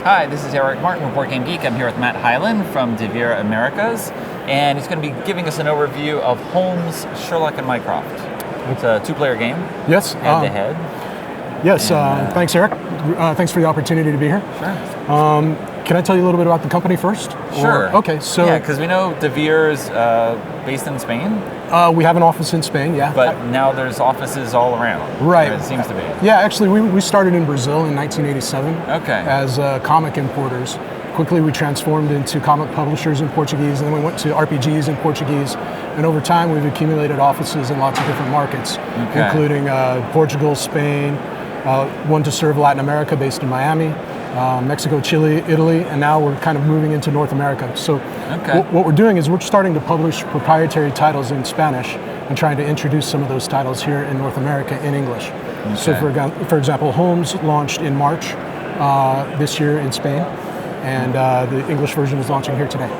Hi, this is Eric Martin with Board Game Geek. I'm here with Matt Hyland from DeVere Americas, and he's going to be giving us an overview of Holmes, Sherlock, and Mycroft. It's a two-player game. Yes. Head-to-head. Yes. Thanks, Eric. Thanks for the opportunity to be here. Sure. Can I tell you a little bit about the company first? Sure. Okay. So yeah, because we know DeVere is based in Spain. We have an office in Spain. Yeah. But now there's offices all around. Right. It seems to be. Yeah. Actually, we started in Brazil in 1987. Okay. As comic importers. Quickly, we transformed into comic publishers in Portuguese, and then we went to RPGs in Portuguese. And over time, we've accumulated offices in lots of different markets, including Portugal, Spain, one to serve Latin America based in Miami, Mexico, Chile, Italy, and now we're kind of moving into North America. So what we're doing is we're starting to publish proprietary titles in Spanish and trying to introduce some of those titles here in North America in English. Okay. So for example, Holmes launched in March this year in Spain, and the English version is launching here today.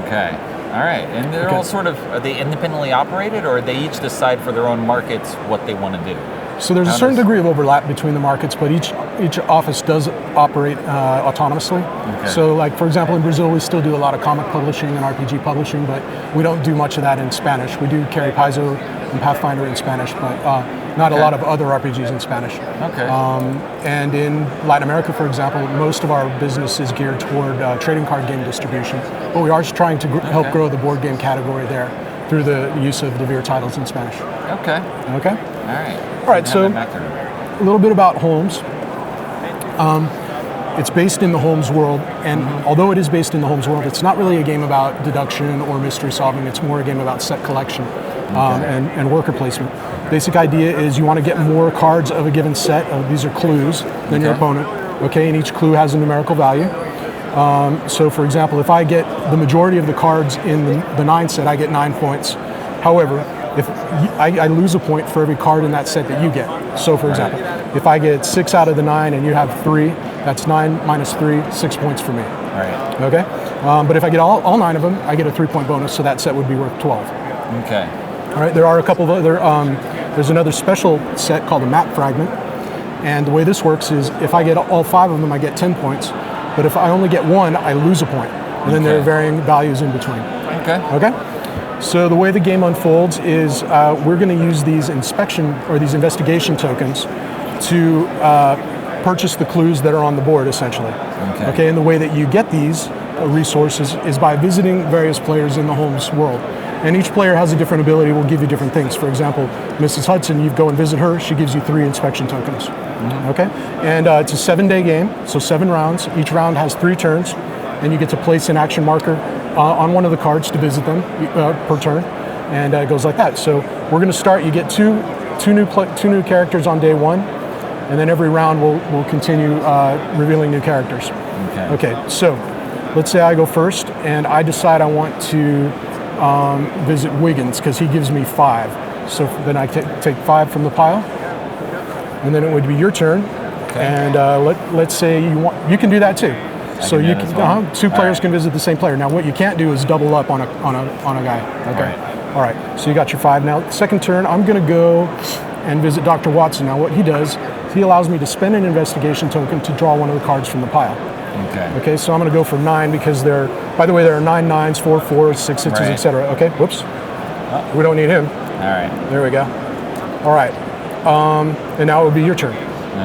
Okay. All right. And they're all sort of, are they independently operated, or they each decide for their own markets what they want to do? So there's a certain degree of overlap between the markets, but each office does operate autonomously. Okay. So like, for example, in Brazil, we still do a lot of comic publishing and RPG publishing, but we don't do much of that in Spanish. We do carry Paizo and Pathfinder in Spanish, but not a lot of other RPGs in Spanish. Okay. And in Latin America, for example, most of our business is geared toward trading card game distribution, but we are trying to help grow the board game category there through the use of DeVere titles in Spanish. Okay. Okay. All right, so a little bit about Holmes. It's based in the Holmes world, and although it is based in the Holmes world, it's not really a game about deduction or mystery solving. It's more a game about set collection and worker placement. Basic idea is you want to get more cards of a given set. These are clues than your opponent. Okay, and each clue has a numerical value. So for example, if I get the majority of the cards in the 9 set, I get 9 points. However, if I lose a point for every card in that set that you get. So for example, if I get 6 out of the 9 and you have 3, that's 9 minus 3, 6 points for me. Right. Okay? But if I get all 9 of them, I get a 3-point bonus, so that set would be worth 12. Okay. All right, there are a couple of other, there's another special set called a map fragment. And the way this works is if I get all 5 of them, I get 10 points. But if I only get 1, I lose a point. And then there are varying values in between. Okay. Okay? So the way the game unfolds is we're going to use these these investigation tokens to purchase the clues that are on the board, essentially. Okay. And the way that you get these resources is by visiting various players in the Holmes world. And each player has a different ability, will give you different things. For example, Mrs. Hudson, you go and visit her, she gives you 3 inspection tokens. Okay? And it's a 7-day game, so 7 rounds. Each round has 3 turns, and you get to place an action marker on one of the cards to visit them per turn, and it goes like that. So we're going to start. You get two new characters on day 1, and then every round we'll continue revealing new characters. Okay. So let's say I go first, and I decide I want to visit Wiggins because he gives me 5. So then I take 5 from the pile, and then it would be your turn. And let's say you can do that too. So you can 2 players can visit the same player. Now what you can't do is double up on a guy. Okay. All right. So you got your 5. Now second turn, I'm going to go and visit Dr. Watson. Now what he does, he allows me to spend an investigation token to draw one of the cards from the pile. Okay. So I'm going to go for 9 because by the way, there are 9 9s, 4 4s, 6 6s, etc. Okay. Whoops. We don't need him. All right. There we go. All right. And now it would be your turn.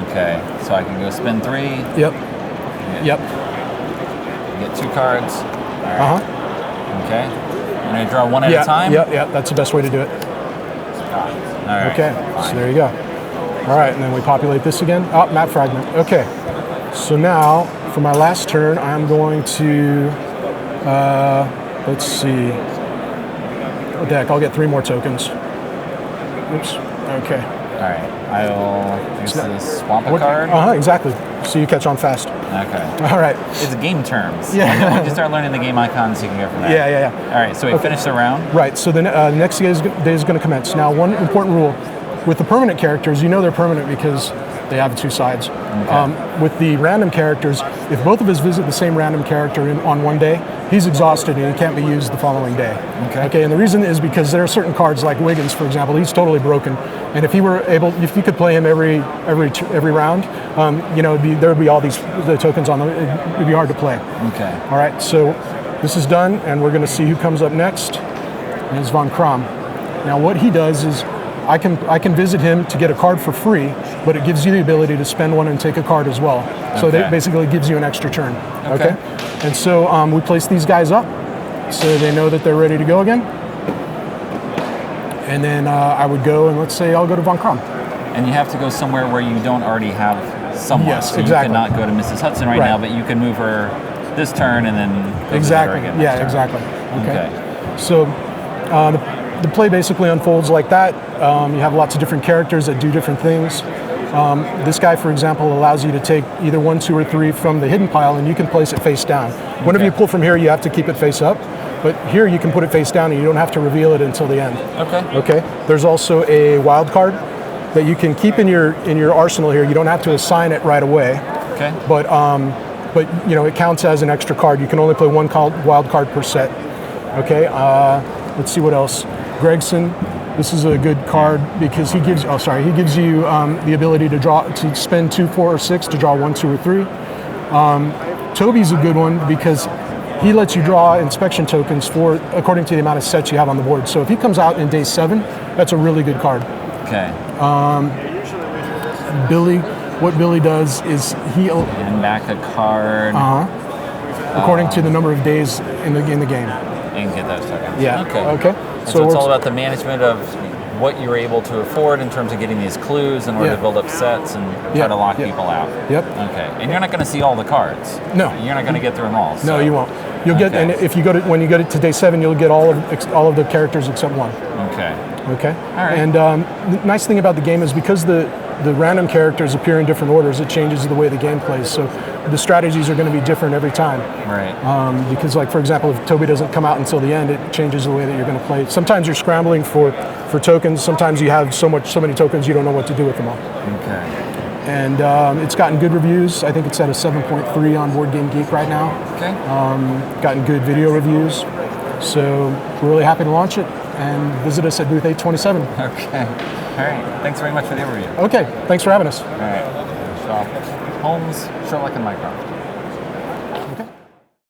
Okay. So I can go spend 3. Yep. Get 2 cards. All right. Okay. I'm going to draw 1 at a time? Yeah, that's the best way to do it. All right. Okay, so there you go. All right, and then we populate this again. Map fragment. Okay. So now, for my last turn, I'm going to, let's see. Deck, I'll get 3 more tokens. Oops. Okay. All right. I'll swamp a card? Exactly. So you catch on fast. Okay. All right. It's game terms. Yeah. Once you start learning the game icons, you can go from there. Yeah. All right, so we finished the round. Right, so the next day is going to commence. Now, one important rule. With the permanent characters, you know they're permanent because They have two sides. With the random characters, if both of us visit the same random character on one day, he's exhausted and he can't be used the following day. Okay. And the reason is because there are certain cards, like Wiggins, for example, he's totally broken. And if you could play him every round, there would be all the tokens on them. It'd be hard to play. Okay. All right. So this is done, and we're going to see who comes up next. And it's Von Krom. Now, what he does is, I can visit him to get a card for free, but it gives you the ability to spend one and take a card as well. So that basically gives you an extra turn. Okay. And so we place these guys up so they know that they're ready to go again. And then I would go, and let's say I'll go to Von Krom. And you have to go somewhere where you don't already have someone. Yes, so exactly. You cannot go to Mrs. Hudson right now, but you can move her this turn and then go exactly. visit her again Yeah, turn. exactly. Okay. So the play basically unfolds like that. You have lots of different characters that do different things. This guy, for example, allows you to take either 1, 2, or 3 from the hidden pile, and you can place it face down. Whenever you pull from here, you have to keep it face up. But here you can put it face down, and you don't have to reveal it until the end. Okay. There's also a wild card that you can keep in your arsenal here. You don't have to assign it right away. Okay. But it counts as an extra card. You can only play one wild card per set. Okay. Let's see what else. Gregson. This is a good card because he gives you the ability to spend 2, 4, or 6 to draw 1, 2, or 3. Toby's a good one because he lets you draw inspection tokens according to the amount of sets you have on the board. So if he comes out in day 7, that's a really good card. Okay. What Billy does is he'll hand back a card. According to the number of days in the game. And get those tokens. Yeah. Okay. So it's all about the management of what you're able to afford in terms of getting these clues in order to build up sets and try to lock people out. Yep. Okay. And you're not going to see all the cards. No. You're not going to get through them all. So. No, you won't. You'll get, and if when you go to day 7, you'll get all of the characters except one. Okay. Okay. All right. And the nice thing about the game is because the random characters appear in different orders, it changes the way the game plays. So the strategies are going to be different every time. Right. Because, like, for example, if Toby doesn't come out until the end, it changes the way that you're going to play. Sometimes you're scrambling for tokens. Sometimes you have so many tokens you don't know what to do with them all. Okay. And it's gotten good reviews. I think it's at a 7.3 on Board Game Geek right now. Okay. Gotten good video reviews. So we're really happy to launch it, and visit us at booth 827. Okay. All right. Thanks very much for the overview. Okay. Thanks for having us. All right. So, Holmes, Sherlock, and Mycroft.